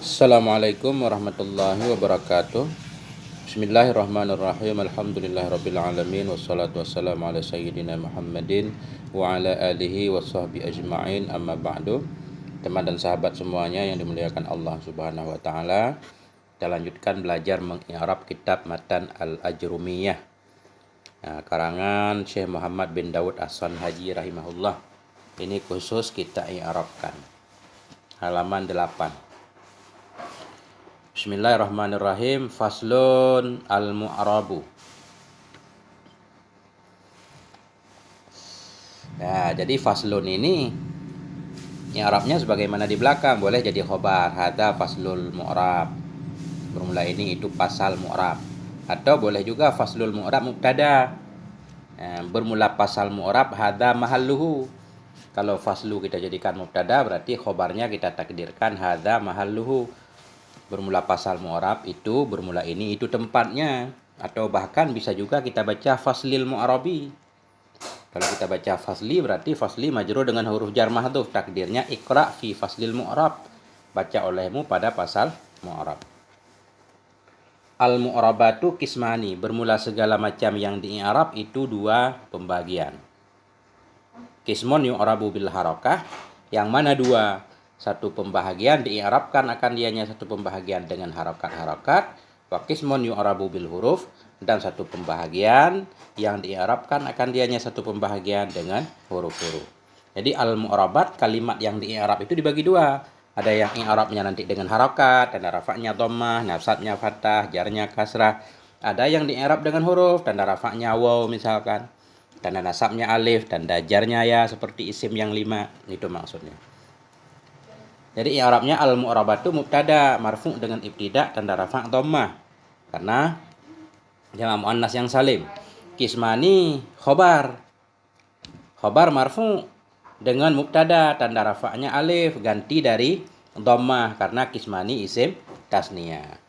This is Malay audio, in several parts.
Assalamualaikum warahmatullahi wabarakatuh. Bismillahirrahmanirrahim. Alhamdulillahirabbil alamin wassalatu wassalamu ala sayyidina Muhammadin wa ala alihi washabbi ajma'in. Amma ba'du. Teman dan sahabat semuanya yang dimuliakan Allah Subhanahu wa taala. Kita lanjutkan belajar mengi'rab kitab Matan Al-Ajrumiyah. Karangan Syekh Muhammad bin Daud As-Sanhaji rahimahullah. Ini khusus kita i'rabkan. Halaman 8. Bismillahirrahmanirrahim. Faslun al-mu'rabu. Jadi faslun ini i'rabnya sebagaimana di belakang, boleh jadi khobar, hadza faslul mu'rab. Bermula ini itu pasal mu'rab. Atau boleh juga faslul mu'rab mubtada. Bermula pasal mu'rab hadza mahalluhu. Kalau faslu kita jadikan mubtada, berarti khobarnya kita takdirkan hadza mahalluhu. Bermula pasal mu'rab itu bermula ini itu tempatnya, atau bahkan bisa juga kita baca faslil mu'rabi. Kalau kita baca fasli berarti fasli majrur dengan huruf jar mahdhuf, takdirnya iqra fi faslil mu'rab, baca olehmu pada pasal mu'rab. Al mu'rabatu kismani, bermula segala macam yang di-i'rab itu dua pembagian. Kismun yu'rabu bil harakah, yang mana dua. Satu pembahagian di'irabkan akan dianya satu pembahagian dengan harakat-harakat, wa qismun yu'rabu bil huruf, dan satu pembahagian yang di'irabkan akan dianya satu pembahagian dengan huruf-huruf. Jadi al-mu'rabat, kalimat yang di'irab itu dibagi dua. Ada yang i'rabnya nanti dengan harakat, tanda rafa'nya dhammah, nasabnya fathah, jarnya kasrah. Ada yang di'irab dengan huruf, tanda rafa'nya waw misalkan, tanda nasabnya alif, tanda jarnya ya, seperti isim yang 5, itu maksudnya. Jadi i'rabnya al-mu'rabatu mubtada marfu' dengan ibtida tanda rafa' dhammah karena jamak muannas yang salim. Kismani khobar. Khobar marfu' dengan mubtada tanda rafa'nya alif ganti dari dhammah karena kismani isim tasniyah.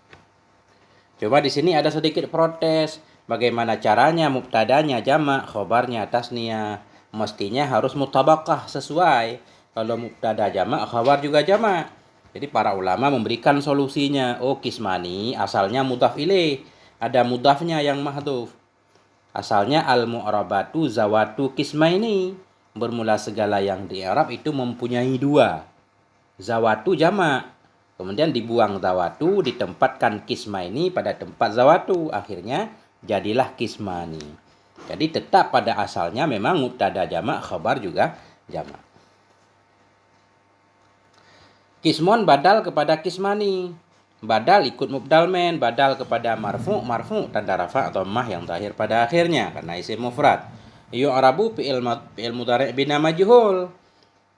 Coba di sini ada sedikit protes. Bagaimana caranya mubtadanya jamak, khobarnya tasniyah? Mestinya harus mutabaqah sesuai. Kalau mubtada jamak, khabar juga jamak. Jadi para ulama memberikan solusinya. Oh, kismani asalnya mudhaf ilaih, ada mudhafnya yang mahdhuf. Asalnya al-mu'rabatu zawatu kismaini, bermula segala yang di-i'rab itu mempunyai dua. Zawatu jamak, kemudian dibuang zawatu, ditempatkan kismaini pada tempat zawatu, akhirnya jadilah kismani. Jadi tetap pada asalnya memang mubtada jamak, khabar juga jamak. Kismon badal kepada kismani. Badal ikut mubdal men, badal kepada marfu, marfu tanda rafa' dhammah yang terakhir pada akhirnya karena isim mufrad. Yu'rabu fi'il mudhari' bina majhul.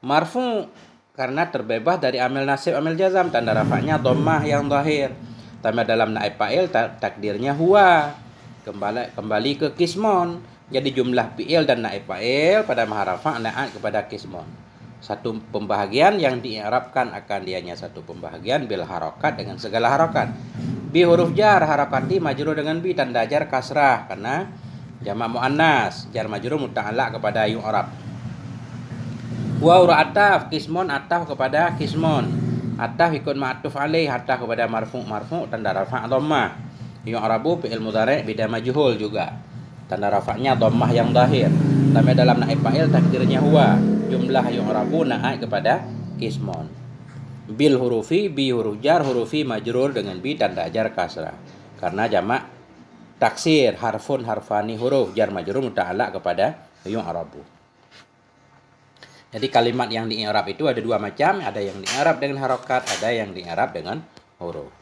Marfu karena terbebas dari amil nasib amil jazam, tanda rafa'nya dhammah yang zahir. Tambah dalam naib fa'il takdirnya huwa. Kembali ke kismon. Jadi jumlah fi'il dan naib fa'il pada maha rafa' na'at kepada kismon. Satu pembahagian yang di'irabkan akan dianya satu pembahagian bil harakat dengan segala harakat. Bi huruf jar harakati majrur dengan bi tanda jar kasrah karena jamak muannas, jar majrur muta'allaq kepada yu'rab. Wa ataf kismon ataf kepada kismon. Ataf ikut ma'tuf alaih, ataf kepada marfu tanda rafa' dhammah. Yu'rabu fi'il mudhari' bida majhul juga. Tanda rafa'nya dhammah yang zahir. Tambah dalam naib fa'il takdirnya huwa. Jumlah yu'rabu na'at kepada kismon. Bil hurufi, bi huruf jar, hurufi majrur dengan bi tanda jar kasrah. Karena jamak taksir, harfun harfani huruf, jar majrur muta'allaq kepada yu'rabu. Jadi kalimat yang di-i'rab itu ada dua macam, ada yang di-i'rab dengan harakat, ada yang di-i'rab dengan huruf.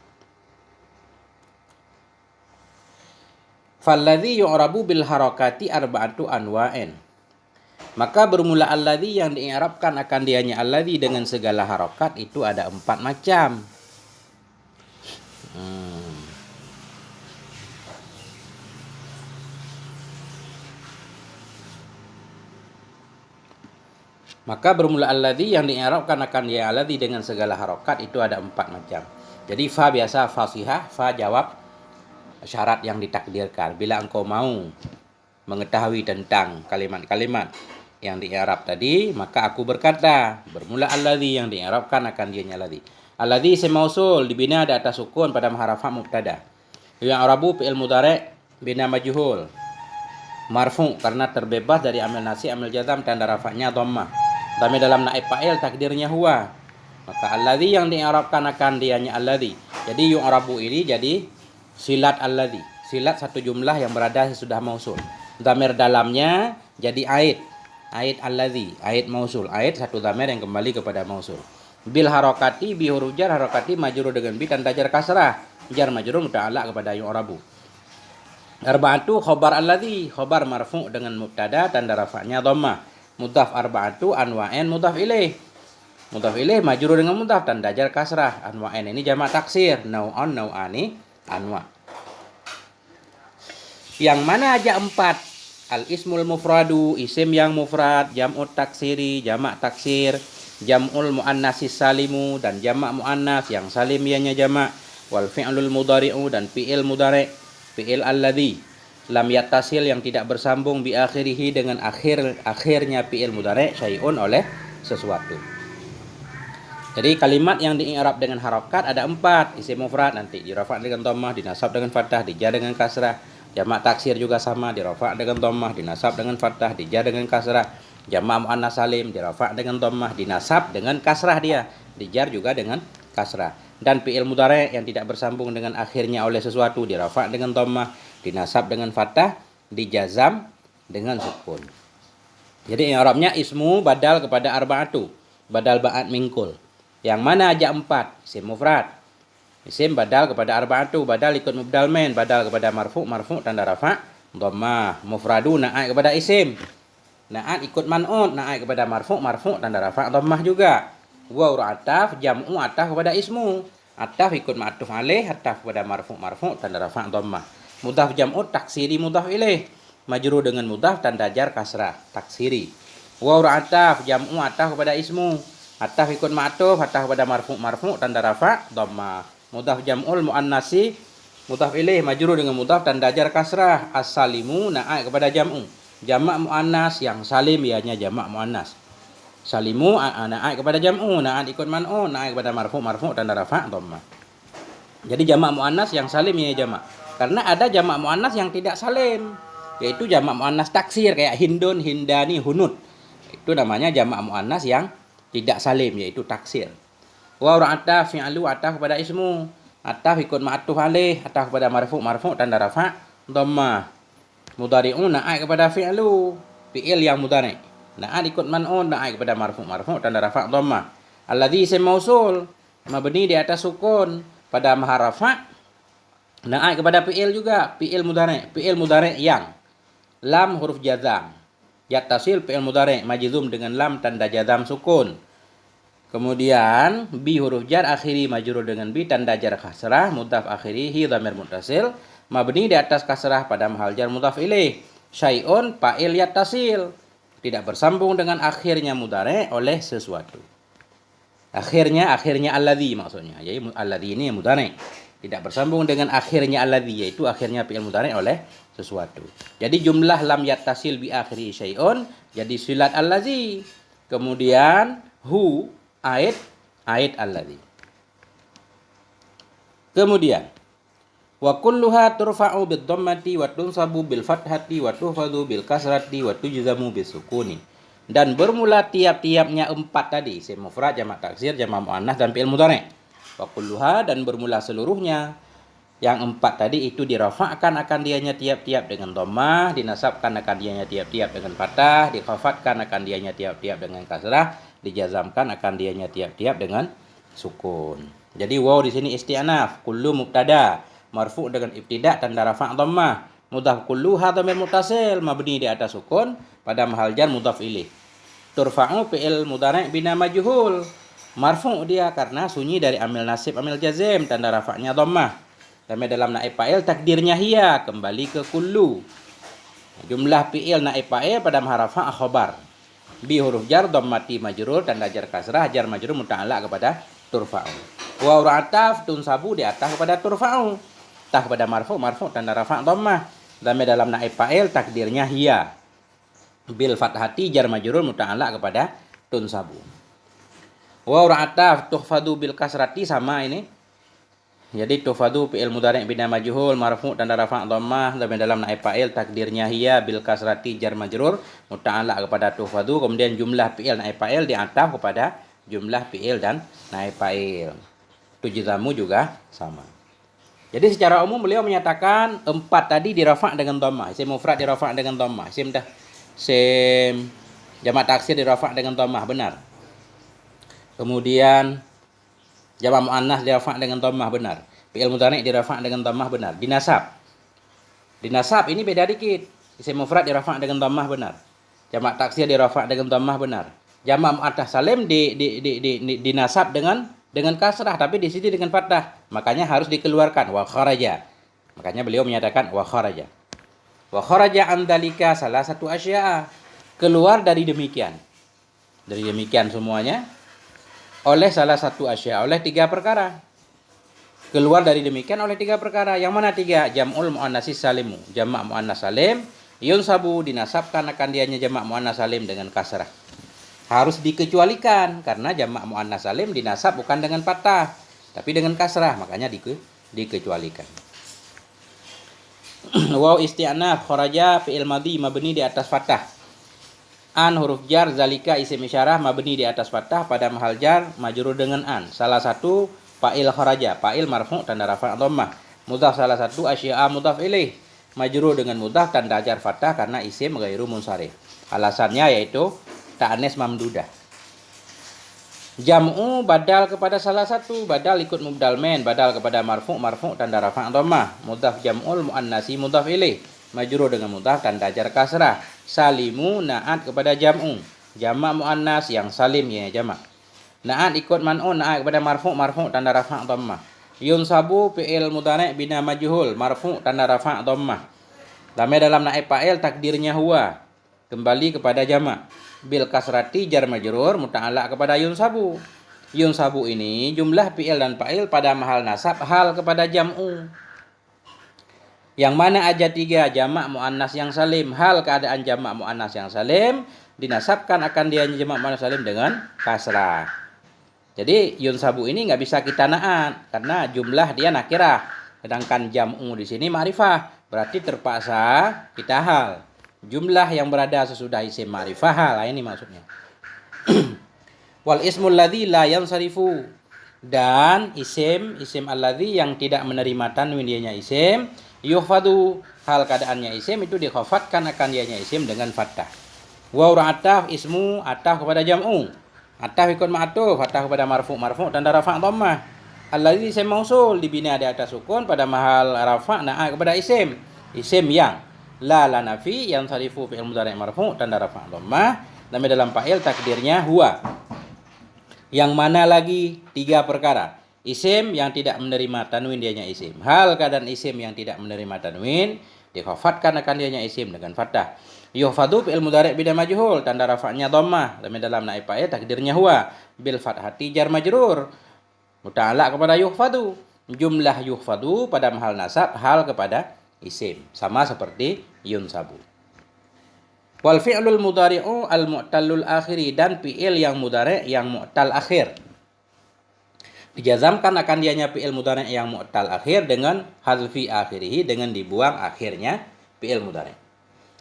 Falladzi yu'rabu bil harakati arba'atu anwa'in. Maka bermula alladzi yang di'irabkan akan dianya alladzi dengan segala harakat itu ada 4 macam. Maka bermula alladzi yang di'irabkan akan dia alladzi dengan segala harakat itu ada 4 macam. Jadi fa biasa fasihah, fa jawab syarat yang ditakdirkan. Bila engkau mau mengetahui tentang kalimat-kalimat yang di-i'rab tadi, maka aku berkata, bermula alladzi yang di-i'rabkan akan dianya alladzi. Alladzi isim mausul dibina di atas sukun pada harafa mubtada. Yu'rabu fi'il mudhari' bina majhul. Marfu karena terbebas dari amil nasib, amil jazam, tanda rafa'nya dhammah. Dhamir dalam naib fa'il takdirnya huwa. Maka alladzi yang di'rabkan akan dianya alladzi. Jadi yu'rabu ini jadi silat alladzi. Silat satu jumlah yang berada sesudah mausul. Dhamir dalamnya jadi aid. Aid alladzi, aid mausul. Aid satu dhamir yang kembali kepada mausul. Bil harokati bi huruf jar, harokati majrur dengan bi tanda jar kasrah. Jar majrur muta'allaq kepada yu'rabu. Arba'atu khobar alladzi, khobar marfu dengan mubtada tanda rafa'nya dhammah. Mudhaf arba'atu anwa'in mudhaf ilaih. Mudhaf ilaih majrur dengan mudhaf tanda jar kasrah. Anwa'in ini jamak taksir, nau'an nau'ani anwa'. Yang mana aja 4? Al ismul mufradu, isim yang mufrad, jam'ut taksiri, jamak taksir, jam'ul muannasis salimu dan jamak muannas yang salim ianya jamak, wal fi'lul mudhari'u dan fi'il mudhari'. Fi'il alladzi lam yattasil yang tidak bersambung bi akhirihi dengan akhirnya fi'il mudhari' syai'un oleh sesuatu. Jadi kalimat yang di-i'rab dengan harokat ada 4. Isim mufrad nanti dirafa' dengan dhammah, dinasab dengan fathah, dijar dengan kasrah. Jamak taksir juga sama, dirafa' dengan dhammah, dinasab dengan fathah, dijar dengan kasrah. Jamak muannas salim dirafa' dengan dhammah, dinasab dengan kasrah dia, dijar juga dengan kasrah. Dan fi'il mudhari' yang tidak bersambung dengan akhirnya oleh sesuatu dirafa' dengan dhammah, dinasab dengan fathah, dijazam dengan sukun. Jadi i'rabnya ismu badal kepada arba'atu, badal ba'at mingkul. Yang mana aja 4? Isim mufrad. Isim badal kepada arba'atu, badal ikut mubdal min, badal kepada marfu tanda rafa' dhammah. Mufradu na'at kepada isim. Na'at ikut man'ut, na'at kepada marfu tanda rafa' dhammah juga. Waw ataf jam'u ataf kepada ismu. Ataf ikut ma'tuf alaih, ataf kepada marfu tanda rafa' dhammah. Mudhaf jam'u taksiri mudhaf ilaih. Majrur dengan mudhaf tanda jar kasrah, taksiri. Waw ataf jam'u ataf kepada ismu. Ataf ikut ma'tuf, ataf kepada marfu tanda rafa' dhammah. Mudhaf jam'ul muannasi mudhaf ilaih majrur dengan mudhaf tanda jar kasrah. As-salimu na'at kepada jam'u. Jamak muannas yang salim ianya jamak muannas. Salimu na'at kepada jam'u, na'at ikut man'u, na'at kepada marfu tanda rafa' dhammah. Jadi jamak muannas yang salim ya jamak. Karena ada jamak muannas yang tidak salim, yaitu jamak muannas taksir kayak hindun, hindani, hunut. Itu namanya jamak muannas yang tidak salim, yaitu taksir. Wa ataf fi'lu ataf kepada ismu, ataf ikut ma'tuf alaih, ataf kepada marfu tanda rafa' dhammah. Mudhari'u na'at kepada fi'lu, fi'il yang mudhari'. Na'at ikut man'un, na'at kepada marfu tanda rafa' dhammah. Alladzi isim mausul mabni di atas sukun pada maharafa'. Na'at kepada fi'il juga, fi'il mudhari' yang lam huruf jazam. Yattasil fi'il mudhari' majzum dengan lam tanda jazam sukun. Kemudian bi huruf jar akhiri majrur dengan bi tanda jar kasrah, mudhaf akhirihi dhamir muttasil mabni di atas kasrah pada mahal jar mudhaf ilaih. Syai'un fa'il yattasil tidak bersambung dengan akhirnya mudhari' oleh sesuatu. Akhirnya alladzi maksudnya. Jadi alladzi ini mudhari'. Tidak bersambung dengan akhirnya alladzi, yaitu akhirnya fi'il mudhari' oleh sesuatu. Jadi jumlah lam yattasil bi akhiri syai'un jadi silat alladzi. Kemudian hu aid alladzi. Kemudian wa kulluha turfa'u bid dhammati wa tunsabu bil fathati wa tuhfadhu bil kasrati wa tujzamu bis sukuni. Dan bermula tiap-tiapnya 4 tadi, isim mufrad, jamak taksir, jamak muannas dan fi'il mudhari'. Wa kulluha dan bermula seluruhnya yang 4 tadi itu dirafa'kan akan dianya tiap-tiap dengan dhammah, dinasabkan akan dianya tiap-tiap dengan fathah, dikhafatkan akan dianya tiap-tiap dengan kasrah, dijazamkan akan dianya tiap-tiap dengan sukun. Jadi waw di sini isti'naf, kullu mubtada, marfu dengan ibtida tanda rafa' dhammah, mudhaf kulluha dhamir muttasil mabni di atas sukun pada mahal jar mudhaf ilaih. Turfa'u fi'il mudhari' bina majhul, marfu dia karena sunyi dari amil nasib amil jazim tanda rafa'nya dhammah. Dhamir dalam naib fa'il takdirnya hiya kembali ke kullu. Jumlah fi'il naib fa'il pada maharafa khobar. Bi huruf jar dhammati majrur tanda jar kasrah, jar majrur muta'allaq kepada turfa'u. Wa ataf tunsabu di atas kepada turfa'u. Tah kepada marfu tanda rafa' dhammah. Dhamir dalam naib fa'il takdirnya hiya. Bil fathati jar majrur muta'allaq kepada tunsabu. Wa ra'ataf tuhfadu bil kasrati, sama ini. Jadi tuhfadu fi'il mudhari' bina majhul marfu' tanda rafa' dhammah dalam naib fa'il takdirnya hiya bil kasrati jar majrur muta'allaq kepada tuhfadu, kemudian jumlah fi'il naib fa'il diataf kepada jumlah fi'il dan naib fa'il. Tujizamu juga sama. Jadi secara umum beliau menyatakan 4 tadi dirafa' dengan dhammah, isim mufrad dirafa' dengan dhammah, isim jamak taksir dirafa' dengan dhammah, benar. Kemudian jamak muannas dirafa' dengan dhammah, benar. Fi'il mudhari' dirafa' dengan dhammah, benar. Dinasab. Dinasab ini beda dikit. Isim mufrad dirafa' dengan dhammah, benar. Jamak taksir dirafa' dengan dhammah, benar. Jamak muannas salim dinasab dengan kasrah, tapi di sini dengan fathah. Makanya harus dikeluarkan wa kharaja. Makanya beliau menyatakan wa kharaja. Wa kharaja an dzalika salah satu asya'a. Keluar dari demikian. Dari demikian semuanya oleh salah satu asya, oleh 3 perkara. Keluar dari demikian oleh 3 perkara. Yang mana 3? Jam'ul muannatsis salimu. Jamak muannas salim yunsabu dinasabkan akan dianya jamak muannas salim dengan kasrah. Harus dikecualikan karena jamak muannas salim dinasab bukan dengan fathah tapi dengan kasrah, makanya dikecualikan. Waw isti'naf kharaja fi'il madhi mabni di atas fathah. An huruf jar, zalika isim isyarah mabni di atas fathah pada mahal jar majrur dengan an. Salah satu fa'il kharaja, fa'il marfu' tanda rafa' dhammah. Mudhaf salah satu asya'a mudhaf ilaih majrur dengan mudhaf tanda jar fathah karena isim ghairu munsharif. Alasannya yaitu ta'anis mamdudah. Jam'u badal kepada salah satu, badal ikut mubdal men, badal kepada marfu' tanda rafa' dhammah. Mudhaf jam'ul muannasi mudhaf ilaih majrur dengan mudhaf tanda jar kasrah. Salimu na'at kepada jam'u, jamak muannas yang salim ya jamak. Na'at ikut man'un, na'at kepada marfu' tanda rafa' dhammah. Yunsabu fi'il mudhari' bina majhul marfu' tanda rafa' dhammah. Dalam naib fa'il takdirnya huwa, kembali kepada jamak. Bil kasrati jar majrur muta'allaq kepada yunsabu. Yunsabu ini jumlah fi'il dan fa'il pada mahal nasab hal kepada jam'u. Yang mana aja 3 jamak muannas yang salim, hal keadaan jamak muannas yang salim dinasabkan akan dia jamak muannas salim dengan kasrah. Jadi yunsabu ini nggak bisa kita na'at karena jumlah dia nakirah, sedangkan jam'u di sini ma'rifah, berarti terpaksa kita hal. Jumlah yang berada sesudah isim ma'rifah hal, ini maksudnya. Wal ismul ladzi la yansarifu, dan isim alladzi yang tidak menerima tanwin dianya isim, yuhfadu hal keadaannya isim itu dikhafatkan akan dianya isim dengan fathah. Wa ra'ataf ismu ataf kepada jam'u, ataf ikut ma'tuf, ataf kepada marfu' tanda rafa' dhammah. Alladzi isim mausul dibina di atas sukun pada mahal rafa' na'a kepada isim yang la nafi yang sarifu fi'il mudhari' marfu' tanda rafa' dhammah. Dan dalam fa'il takdirnya huwa. Yang mana lagi 3 perkara. Isim yang tidak menerima tanwin dianya isim. Hal keadaan isim yang tidak menerima tanwin dikhafatkan akan dianya isim dengan fathah. Yuhfadu fi'il mudhari' bina majhul tanda rafa'nya dhammah. Dan dalam naib fa'il takdirnya huwa bil fathati jar majrur muta'allaq kepada yuhfadu. Jumlah yuhfadu pada mahal nasab hal kepada isim, sama seperti yunsabu. Wal fi'lul mudhari'u al mu'tallul akhiri, dan fi'il yang mudhari' yang mu'tal akhir dijazamkan akan dianya fi'il mudhari' yang mu'tal akhir dengan hazfi akhirih, dengan dibuang akhirnya fi'il mudhari'.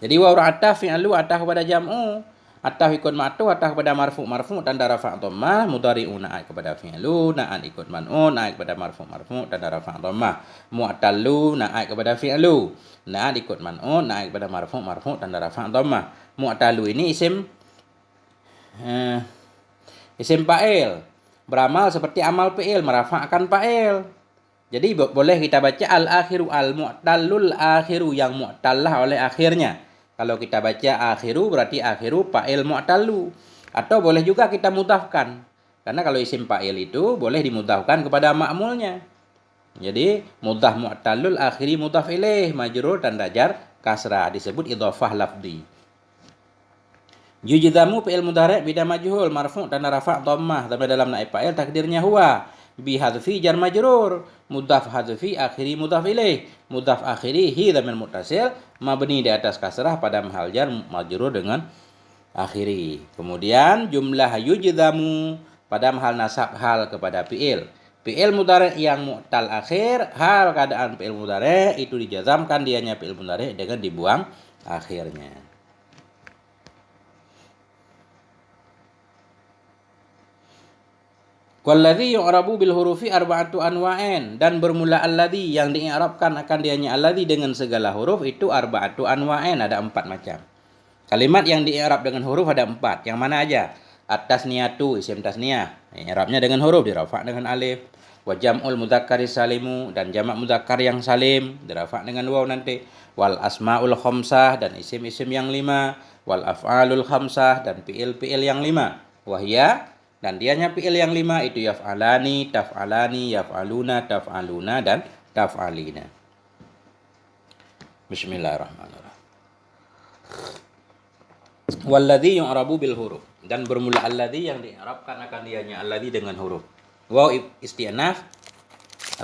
Jadi wa ataf fi'lu ataf kepada jam'u, ataf ikut ma'tuf, ataf kepada marfu' tanda rafa' dhammah, mudhari'u na'at kepada fi'lu, na'at ikut man'un, na'at kepada marfu' tanda rafa' dhammah, mu'tallu na'at kepada fi'lu, na'at ikut man'un, na'at kepada marfu' tanda rafa' dhammah. Mu'tallu ini isim fa'il, beramal seperti amal fi'il, merafa'kan fa'il. Jadi boleh kita baca al-akhiru al-mu'tallul akhiru, yang mu'tallah oleh akhirnya. Kalau kita baca akhiru berarti akhiru fa'il mu'tallu. Atau boleh juga kita mudhafkan. Karena kalau isim fa'il itu boleh dimudhafkan kepada ma'mulnya. Jadi mudhaf mu'tallul akhiri mudhaf ilaih majrur tanda jar kasrah, disebut idhofah lafzi. Yujzamu fi'il mudhari' bida majhul marfu' tanda rafa' dhammah, tapi dalam naib fa'il takdirnya huwa bi hadfi jar majrur mudhaf hadfi akhiri mudhaf ilaih, mudhaf akhiri hi dhamir muttasil mabni di atas kasrah pada mahal jar majrur dengan akhiri. Kemudian jumlah yujzamu pada hal nasab hal kepada fi'il. Fi'il mudhari' yang mu'tal akhir, hal keadaan fi'il mudhari' itu dijazamkan dianya fi'il mudhari' dengan dibuang akhirnya. Walladzi yu'rabu bil hurufi arba'atu anwa'in, dan bermula alladzi yang di'irabkan akan dianya alladzi dengan segala huruf itu arba'atu anwa'in, ada 4 macam. Kalimat yang di'irab dengan huruf ada 4. Yang mana aja? At-tasniyatu isim tasniyah, i'rabnya dengan huruf, dirafa' dengan alif. Wa jam'ul mudzakkari salimu, dan jamak mudzakkar yang salim, dirafa' dengan waw nanti. Wal asmaul khamsah, dan isim-isim yang 5. Wal af'alul khamsah, dan fi'il-fi'il yang 5. Wahya, dan dianya fi'il yang 5 itu yaf'alani, taf'alani, yaf'aluna, taf'aluna, dan taf'alina. Bismillahirrahmanirrahim. Walladzi yu'rabu bil huruf, dan bermula alladzi yang di'rabkan akan dianya alladzi dengan huruf. Waw isti'naf,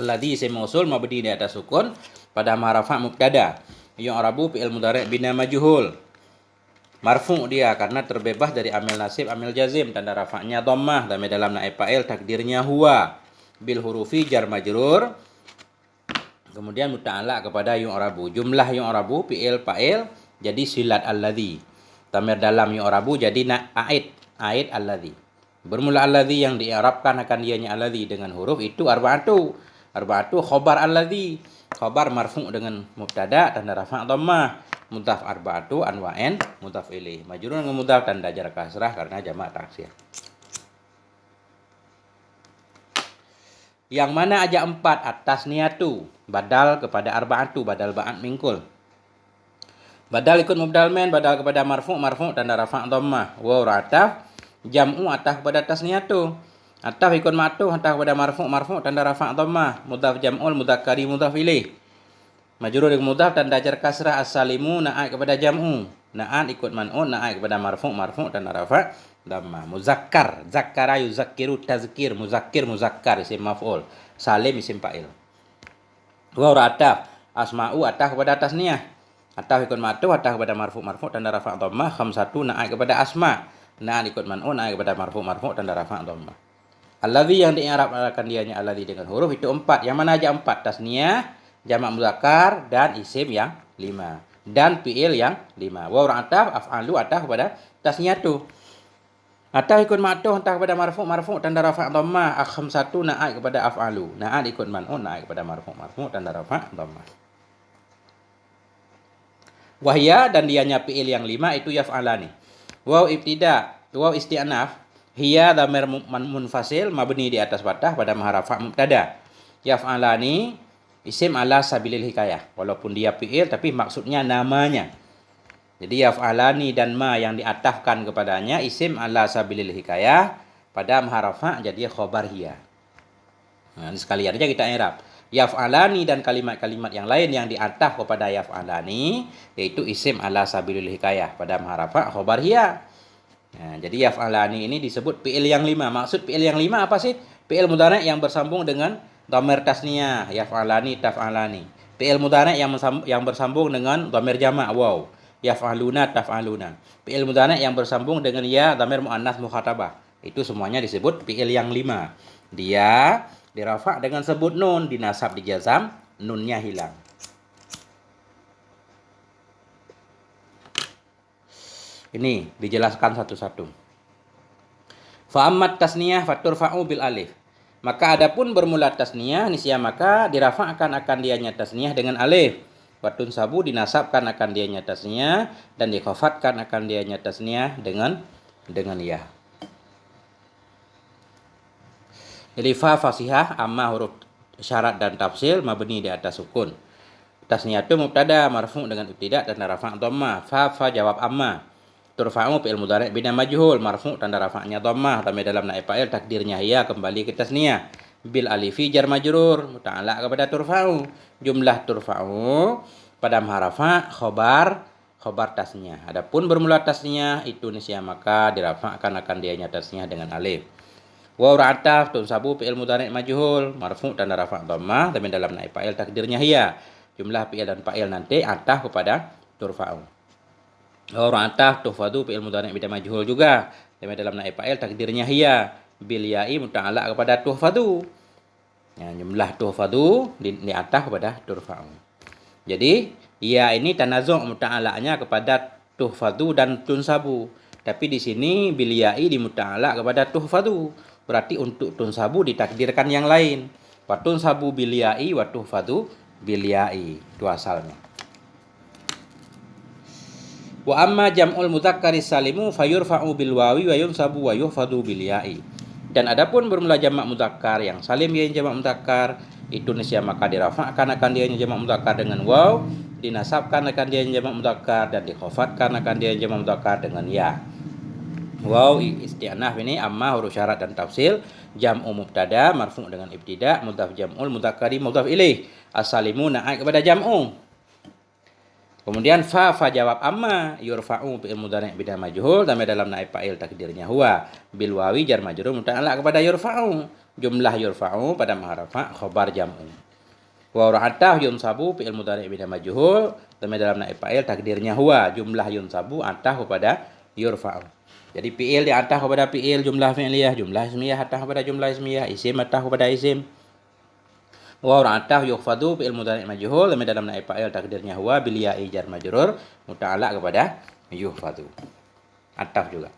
alladzi isim mausul mabni di atas sukun pada ma'rafa mubtada. Yu'rabu fi'il mudhari' bina majhul. Marfu' dia karena terbebas dari amil nasib, amil jazim, tanda rafa'nya dhammah, dhamir dalam naib fa'il, takdirnya huwa. Bil hurufi jar majrur. Kemudian muta'alaq kepada yu'rabu. Jumlah yu'rabu fi'il fa'il jadi silat alladzi. Dhamir dalam yu'rabu jadi a'id alladzi. Bermula alladzi yang di'irabkan akan dianya alladzi dengan huruf itu arba'atu. Arba'atu khobar alladzi. Khobar marfu' dengan mubtada tanda rafa' dhammah. Mudhaf arba'atu anwa'in mudhaf ilaih. Majrur dengan mudhaf tanda jar kasrah karena jamak taksir. Yang mana aja 4? At-tasniyatu, badal kepada arba'atu, badal ba'at mingkul. Badal ikut mubdal men, badal kepada marfu' tanda rafa' dhammah. Waw ataf, jam'u ataf kepada tasniyatu. Ataf ikut ma'tuf ataf kepada marfu' tanda rafa' dhammah. Mudhaf jam'ul mudzakkari mudhaf ilaih. Majrur dengan mudhaf tanda jar kasrah, as-salimu na'at kepada jam'u. Na'at ikut man'un, na'at kepada marfu' tanda rafa' dhammah. Muzakkar, zakkara yuzakkiru tazkir, muzakkar isim maf'ul. Salim isim fa'il. Waw ataf, asma'u ataf kepada tasniyah. Ataf ikut ma'tuf ataf kepada marfu' tanda rafa' dhammah. Khamsatu na'at kepada asma'. Na'at ikut man'un, na'at kepada marfu' tanda rafa' dhammah. Alladzi yang di'irab akan dianya alladzi dengan huruf itu 4. Yang mana aja 4? Tasniyah, jamak mudzakkar, dan isim yang 5. Dan fi'il yang 5. Waw ataf, af'alu ataf kepada tasniyatu. Ataf ikut ma'tuf ataf kepada marfu' tanda rafa' dhammah. Khamsatu na'at kepada af'alu. Na'at ikut man'un, na'at kepada marfu' tanda rafa' dhammah. Wahya, dan dianya fi'il yang 5 itu yaf'alani. Waw ibtida, waw isti'naf, hiya dhamir munfasil mabni di atas fathah pada maharafa mubtada. Yaf'alani isim ala sabilil hikayah, walaupun dia fi'il tapi maksudnya namanya. Jadi yaf'alani dan ma yang diatafkan kepadanya isim ala sabilil hikayah pada maharafa jadi khobar hiya. Nah, sekalian aja kita i'rab. Yaf'alani dan kalimat-kalimat yang lain yang diataf kepada yaf'alani yaitu isim ala sabilil hikayah pada maharafa khobar hiya. Nah, jadi yaf'alani ini disebut fi'il yang 5. Maksud fi'il yang 5 apa sih? Fi'il mudhari' yang bersambung dengan dhamir tasniyah, yaf'alani, taf'alani. Fi'il mudhari' yang bersambung dengan dhamir jamak, waw, yaf'aluna, taf'aluna. Fi'il mudhari' yang bersambung dengan ya, dhamir mu'annas mukhatabah. Itu semuanya disebut fi'il yang 5. Dia dirafa' dengan sebut nun, dinasab dijazam, nunnya hilang. Ini dijelaskan satu-satu. Fa'ammat tasniyah faturfa'u bil alif. Maka adapun bermula tasniyah nisya maka dirafa'kan akan dianya tasniyah dengan alif. Watun sabu dinasabkan akan dianya tasniyah dan dikhafatkan akan dianya tasniyah dengan ya. Jadi fa fasihah amma huruf syarat dan tafsil mabni di atas sukun. Tasniyah itu mubtada marfu' dengan ibtida dan rafa' dhammah. Fa jawab amma. Turfa'u fi'il mudhari' bina majhul marfu' tanda rafa'nya dhammah, dhamir dalam naib fa'il takdirnya hiya kembali ke tasniyah. Bil alifi jar majrur muta'allaq kepada turfa'u. Jumlah turfa'u pada harafa khobar tasniyah. Adapun bermula tasniyah itu nisya maka dirafa'kan akan dianya tasniyah dengan alif. Waw ataf tunsabu fi'il mudhari' majhul marfu' tanda rafa' dhammah, dhamir dalam naib fa'il takdirnya hiya. Jumlah fi'il dan fa'il nanti ataf kepada turfa'u. Ataf tuhfadu fi'il mudhari' bina majhul juga. Dhamir dalam naib fa'il takdirnya hiya. bil ya'i muta'allaq kepada tuhfadu. Ya, jumlah tuhfadu di atas kepada turfa'u. Jadi ya ini tanazu' muta'allaqnya kepada tuhfadu dan tunsabu. Tapi di sini bil ya'i dimuta'allaq kepada tuhfadu. Berarti untuk tunsabu ditakdirkan yang lain. Wa tunsabu bil ya'i wa tuhfadu bil ya'i. Itu asalnya. Wa amma jam'ul mudzakkari salimu fayurfa'u bil wawi wa yunsabu wa yuhfadu bil ya'i. Dan adapun bermula jamak mudzakkar yang salim yang jamak mudzakkar itu nisya maka dirafa'kan akan dia jamak mudzakkar dengan waw, dinasabkan akan dia jamak mudzakkar dan dikhafatkan akan dia jamak mudzakkar dengan ya. Waw isti'naf ini amma huruf syarat dan tafsil, jam'u mubtada marfu' dengan ibtida, mudhaf jam'ul mudzakkari mudhaf ilaih. As-salimu naik kepada jam'u. Kemudian fa jawab amma yurfa'u fi'il mudhari' bidal majhul dan dalam naib fa'il takdirnya huwa bil wawi jar majrur muta'allaq kepada yurfa'u, jumlah yurfa'u pada maharafa khabar jam'u. Wa ra'atah yunsabu fi'il mudhari' bidal majhul dan dalam naib fa'il takdirnya huwa, jumlah yunsabu atah kepada yurfa'u. Jadi fi'il di atah kepada fi'il, jumlah fi'liyah, jumlah ismiyah atah kepada jumlah ismiyah, isim atah kepada isim. Wa ra'atah yukhfadu fi'il mudhari' majhul dan dalam naib fa'il takdirnya huwa bil ya'i jar majrur muta'allaq kepada yukhfadu. Ataf juga.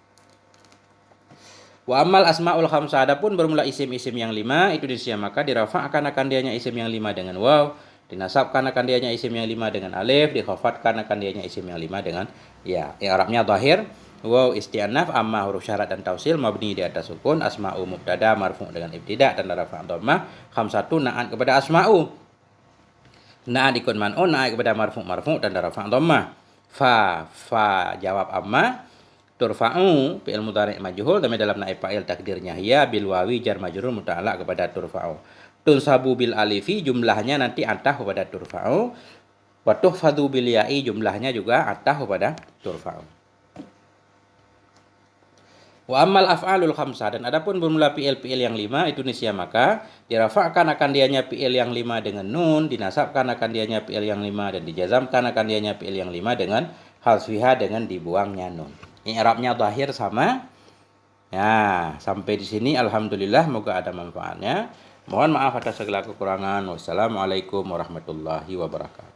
Wa amal asmaul khamsah, adapun bermula isim-isim yang 5 itu disya maka dirafa'kan akan dianya isim yang 5 dengan waw, dinasabkan akan dianya isim yang 5 dengan alif, dikhafatkan akan dianya isim yang 5 dengan ya. I'rabnya zahir. Waw isti'naf amma huruf syarat dan tausil mabni di atas sukun, asma'u mubtada marfu' dengan ibtida dan rafa' dhammah, khamsatu na'at kepada asma'u. Na'at ikut man'un, na'at kepada marfu' dan rafa' dhammah. Fa jawab amma turfa'u fi'il mudhari' majhul dan dalam naib fa'il takdirnya hiya bil wawi jar majrur muta'allaq kepada turfa'u. Tunsabu bil alifi jumlahnya nanti atah kepada turfa'u. Wa tuhfadhu bil ya'i jumlahnya juga atah kepada turfa'u. Wa amal af'alul khamsah, dan adapun bermula fi'il yang 5 itu nisya maka dirafa'kan akan dianya fi'il yang 5 dengan nun, dinasabkan akan dianya fi'il yang 5 dan dijazamkan akan dianya fi'il yang 5 dengan hasfiha dengan dibuangnya nun. I'rabnya zahir sama. Ya, sampai di sini alhamdulillah, moga ada manfaatnya. Mohon maaf atas segala kekurangan. Wassalamualaikum warahmatullahi wabarakatuh.